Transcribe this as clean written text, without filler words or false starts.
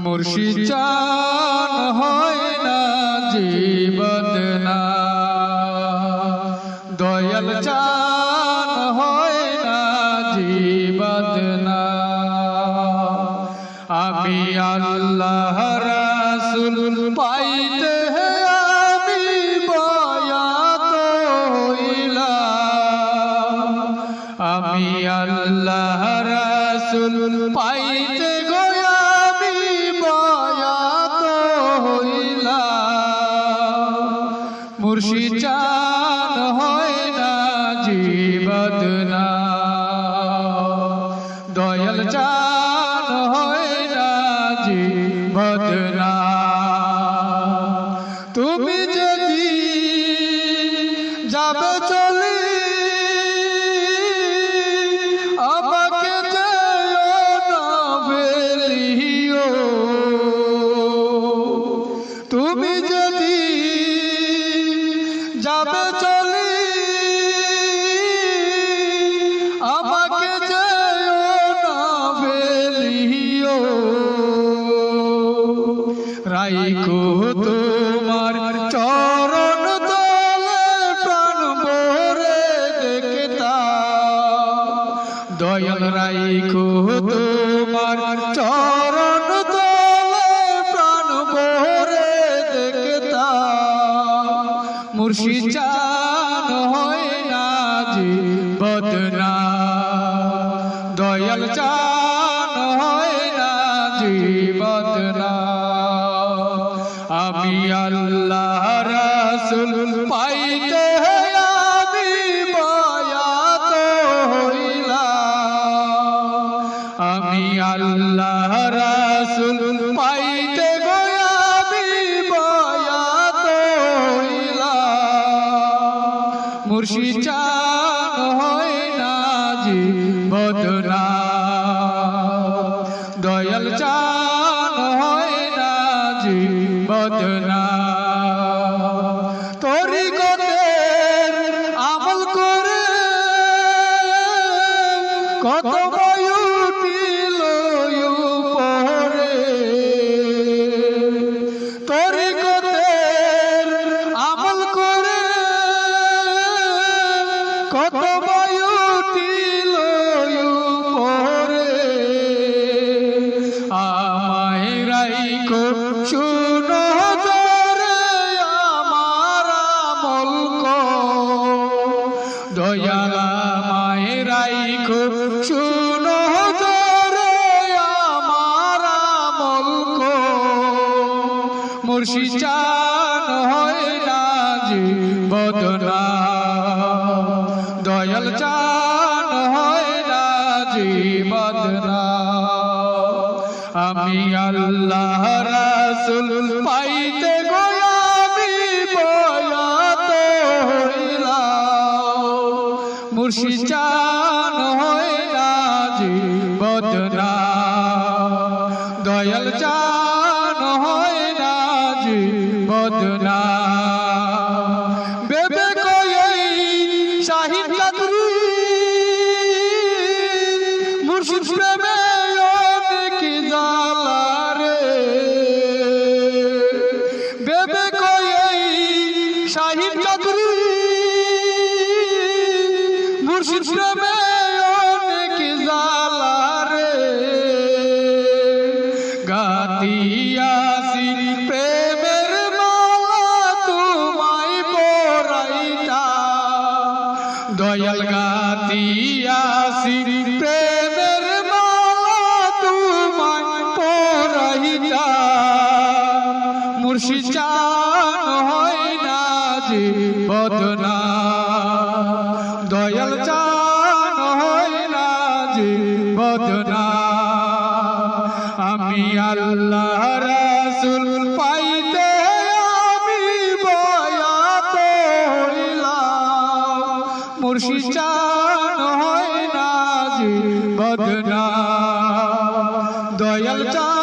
মুর্শিদ চান হয় না জীবদনা, দয়াল চান হয় না জীবদনা। আমি আল্লাহ রাসূল পাইতে আমি বয়াত হইলাম, আমি আল্লাহ রাসূল পাইতে মুর্শিদ চান হয় না জীবদনা, দয়াল চান হয় না জীবদনা। তুমি যদি যাবে চলে আমাকে যেও না ফেলিও, তুমি যদি যাবে চলে আমাকে যেও না ফেলিও, রাইখো তোমার চরণ তলে প্রাণ ভরে দেখতাম, দয়াল রাইখো তোমার চরণ তলে প্রাণ ভরে দেখতাম। মুর্শিদ চান হয় না জীবদনা, দয়াল চান হয় না জীবদনা। আমি আল্লাহ রাসূল পাইতে আমি বয়াত হইলাম, আমি আল্লাহ রাসূল পাইতে আমি বয়াত হইলাম। মুর্শিদ চান হয় না জীবদনা, দয়াল চান হয় না জীবদনা। তরিকতের আমল করে কত উঠিল উপরে, তরিকতের আমল করে কত উঠিল উপরে। আমায় রাইখো শুনো জরে আমার আমল দয়াল, আমায় রাইখো শুনো জরে আমার আমল। মুর্শিদ চান হয় না জীবদনা, দয়াল চান হয় না জীবদনা। আমি আল্লাহ রাসূল পাইতে আমি বয়াত হইলাম, মুর্শিদ চান হয় না জীবদনা, দয়াল চান হয় না জীবদনা। বেবে কই শাহিদ কাদরি মুর্শিদ প্রেমে অনেক জ্বালা রে, বেবে কই শাহিদ কাদরি মুর্শিদ প্রেমে অনেক জ্বালা রে। গাতিয়াছি প্রেমের মালা তোমায় পরাইতা, দয়াল গাতিয়াছি প্রেমের মালা তোমায় পরাইতা। মুর্শিদ চান হয় না জীবদনা, দয়াল চান হয় না জীবদনা। আমি আল্লাহ রাসূল পাইতে আমি বয়াত হইলাম, মুর্শিদ চান হয় না জীবদনা, দয়াল চান